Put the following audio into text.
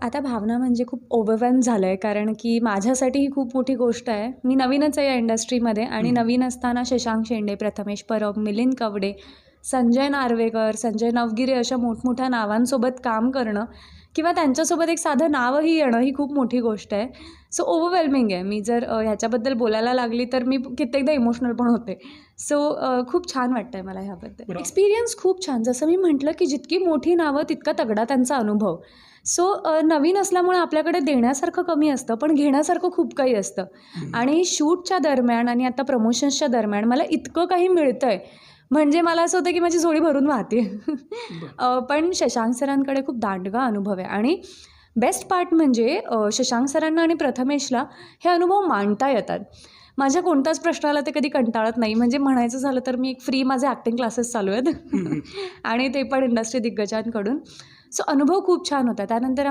आता भावना म्हणजे खूप ओव्हरवेल्म झालं आहे, कारण की माझ्यासाठी ही खूप मोठी गोष्ट आहे. मी नवीनच आहे या इंडस्ट्रीमध्ये आणि हं. नवीन असताना शशांक शेंडे, प्रथमेश परब, मिलिंद कवडे, संजय नार्वेकर, संजय नवगिरे अशा मोठमोठ्या नावांसोबत काम करणं किंवा त्यांच्यासोबत एक साधं नावही येणं ही खूप मोठी गोष्ट आहे. सो ओव्हरवेल्मिंग आहे. मी जर ह्याच्याबद्दल बोलायला लागली तर मी कित्येकदा इमोशनल पण होते. सो खूप छान वाटतं आहे मला ह्याबद्दल. बरं. एक्सपिरियन्स खूप छान. जसं मी म्हटलं, की जितकी मोठी नावं तितका तगडा त्यांचा अनुभव. सो नवीन असल्यामुळे आपल्याकडे देण्यासारखं कमी असतं, पण घेण्यासारखं खूप काही असतं. हं. आणि शूटच्या दरम्यान आणि आता प्रमोशन्सच्या दरम्यान मला इतकं काही मिळतंय, म्हणजे मला असं होतं की माझी झोळी भरून वाहते. बरं. पण शशांक सरांकडे खूप दांडगा अनुभव आहे आणि बेस्ट पार्ट म्हणजे शशांक सरांना आणि प्रथमेशला हे अनुभव मांडता येतात. माझ्या कोणत्याच प्रश्नाला ते कधी कंटाळत नाही. म्हणजे म्हणायचं झालं तर मी एक फ्री माझे ॲक्टिंग क्लासेस चालू आहेत हं, हं. आणि ते पण इंडस्ट्री दिग्गजांकडून. सो अनुभव खूप छान होता. त्यानंतर